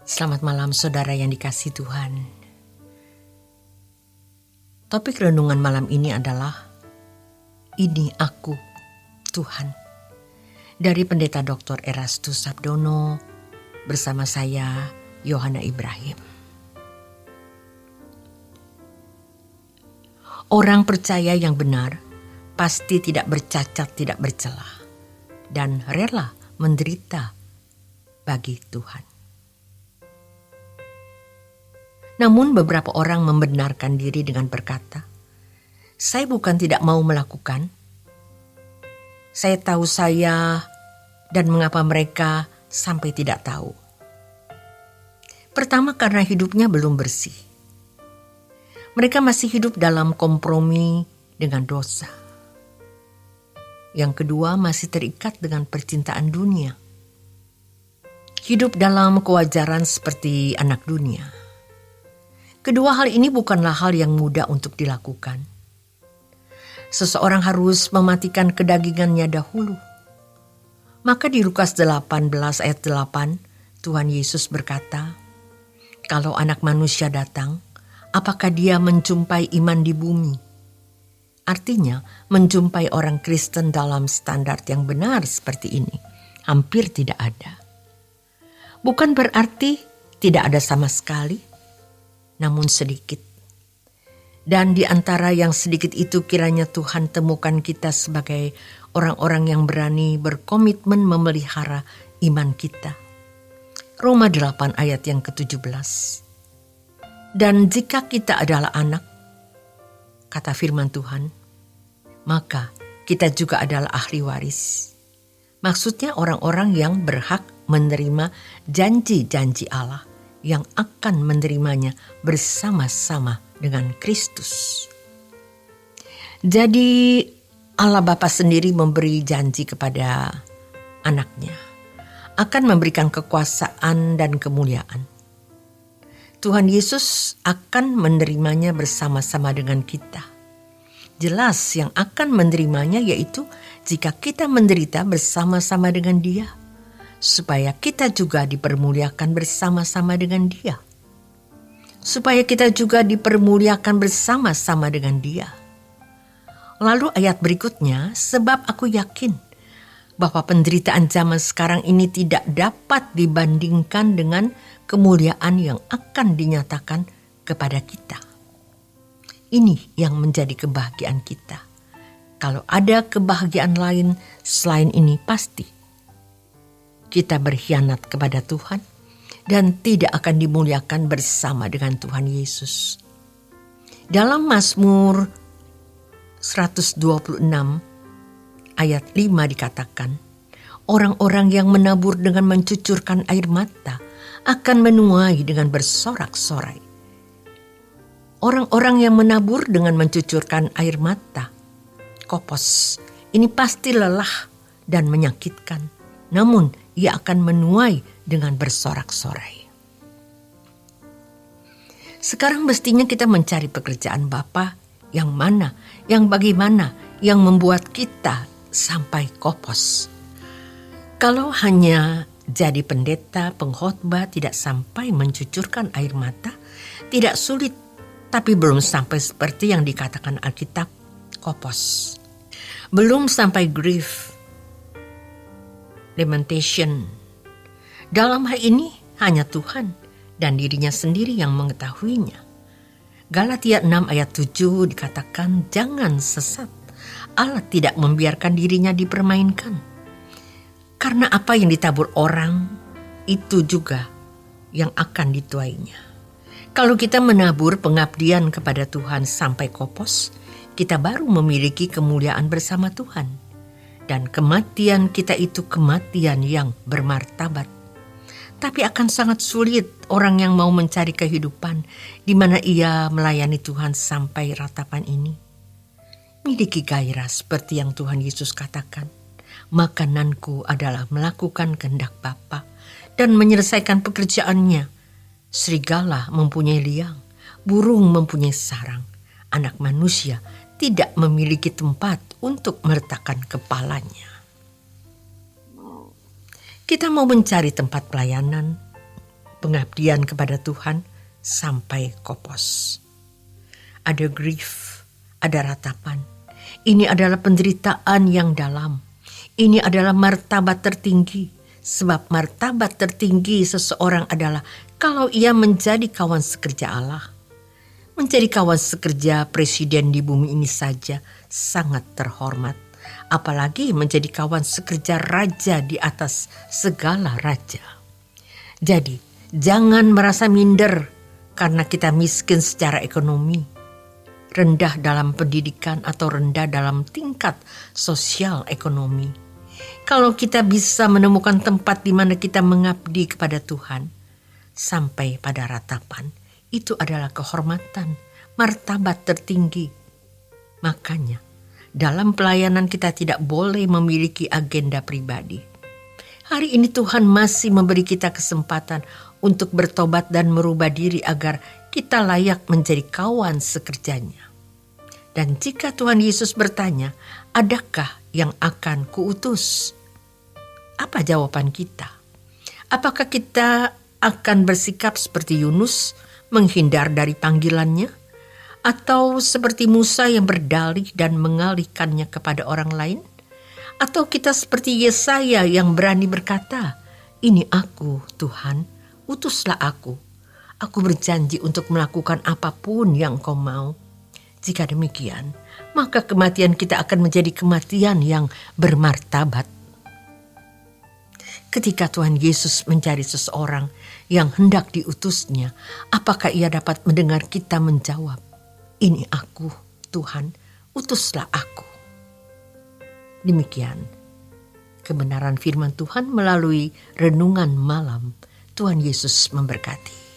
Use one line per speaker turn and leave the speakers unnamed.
Selamat malam saudara yang dikasihi Tuhan. Topik renungan malam ini adalah Ini Aku, Tuhan. Dari Pendeta Dr. Erastus Sabdono bersama saya, Yohana Ibrahim. Orang percaya yang benar pasti tidak bercacat, tidak bercela, dan rela menderita bagi Tuhan. Namun beberapa orang membenarkan diri dengan berkata, saya bukan tidak mau melakukan. Saya tahu saya dan mengapa mereka sampai tidak tahu. Pertama, karena hidupnya belum bersih. Mereka masih hidup dalam kompromi dengan dosa. Yang kedua, masih terikat dengan percintaan dunia. Hidup dalam kewajaran seperti anak dunia. Kedua hal ini bukanlah hal yang mudah untuk dilakukan. Seseorang harus mematikan kedagingannya dahulu. Maka di Lukas 18 ayat 8, Tuhan Yesus berkata, kalau anak manusia datang, apakah dia menjumpai iman di bumi? Artinya, menjumpai orang Kristen dalam standar yang benar seperti ini hampir tidak ada. Bukan berarti tidak ada sama sekali, namun sedikit. Dan di antara yang sedikit itu kiranya Tuhan temukan kita sebagai orang-orang yang berani berkomitmen memelihara iman kita. Roma 8 ayat yang ke-17. Dan jika kita adalah anak, kata firman Tuhan, maka kita juga adalah ahli waris. Maksudnya orang-orang yang berhak menerima janji-janji Allah yang akan menerimanya bersama-sama dengan Kristus. Jadi Allah Bapa sendiri memberi janji kepada anaknya akan memberikan kekuasaan dan kemuliaan. Tuhan Yesus akan menerimanya bersama-sama dengan kita. Jelas yang akan menerimanya yaitu jika kita menderita bersama-sama dengan Dia, supaya kita juga dipermuliakan bersama-sama dengan Dia. Supaya kita juga dipermuliakan bersama-sama dengan Dia. Lalu ayat berikutnya, sebab aku yakin bahwa penderitaan zaman sekarang ini tidak dapat dibandingkan dengan kemuliaan yang akan dinyatakan kepada kita. Ini yang menjadi kebahagiaan kita. Kalau ada kebahagiaan lain selain ini, pasti kita berkhianat kepada Tuhan dan tidak akan dimuliakan bersama dengan Tuhan Yesus. Dalam Mazmur 126 ayat 5 dikatakan, orang-orang yang menabur dengan mencucurkan air mata akan menuai dengan bersorak-sorai. Orang-orang yang menabur dengan mencucurkan air mata, kopos, ini pasti lelah dan menyakitkan. Namun ia akan menuai dengan bersorak-sorai. Sekarang mestinya kita mencari pekerjaan Bapa yang mana, yang bagaimana, yang membuat kita sampai kopos. Kalau hanya jadi pendeta, pengkhotbah tidak sampai mencucurkan air mata, tidak sulit, tapi belum sampai seperti yang dikatakan Alkitab, kopos. Belum sampai grief, lamentation. Dalam hal ini hanya Tuhan dan dirinya sendiri yang mengetahuinya. Galatia 6 ayat 7 dikatakan jangan sesat. Allah tidak membiarkan dirinya dipermainkan. Karena apa yang ditabur orang itu juga yang akan dituainya. Kalau kita menabur pengabdian kepada Tuhan sampai kopos, kita baru memiliki kemuliaan bersama Tuhan. Dan kematian kita itu kematian yang bermartabat. Tapi akan sangat sulit orang yang mau mencari kehidupan di mana ia melayani Tuhan sampai ratapan ini. Miliki gairah seperti yang Tuhan Yesus katakan. Makananku adalah melakukan kehendak Bapa dan menyelesaikan pekerjaannya. Serigala mempunyai liang, burung mempunyai sarang. Anak manusia tidak memiliki tempat untuk meletakkan kepalanya. Kita mau mencari tempat pelayanan, pengabdian kepada Tuhan sampai kopos. Ada grief, ada ratapan. Ini adalah penderitaan yang dalam. Ini adalah martabat tertinggi. Sebab martabat tertinggi seseorang adalah kalau ia menjadi kawan sekerja Allah. Menjadi kawan sekerja presiden di bumi ini saja sangat terhormat. Apalagi menjadi kawan sekerja raja di atas segala raja. Jadi, jangan merasa minder karena kita miskin secara ekonomi, rendah dalam pendidikan atau rendah dalam tingkat sosial ekonomi. Kalau kita bisa menemukan tempat di mana kita mengabdi kepada Tuhan sampai pada ratapan, itu adalah kehormatan, martabat tertinggi. Makanya, dalam pelayanan kita tidak boleh memiliki agenda pribadi. Hari ini Tuhan masih memberi kita kesempatan untuk bertobat dan merubah diri agar kita layak menjadi kawan sekerjanya. Dan jika Tuhan Yesus bertanya, adakah yang akan kuutus? Apa jawaban kita? Apakah kita akan bersikap seperti Yunus, menghindar dari panggilannya? Atau seperti Musa yang berdalih dan mengalihkannya kepada orang lain? Atau kita seperti Yesaya yang berani berkata, "Ini aku, Tuhan, utuslah aku. Aku berjanji untuk melakukan apapun yang Kau mau." Jika demikian, maka kematian kita akan menjadi kematian yang bermartabat. Ketika Tuhan Yesus mencari seseorang yang hendak diutusnya, apakah Ia dapat mendengar kita menjawab, "Ini aku, Tuhan, utuslah aku." Demikian kebenaran firman Tuhan melalui renungan malam. Tuhan Yesus memberkati.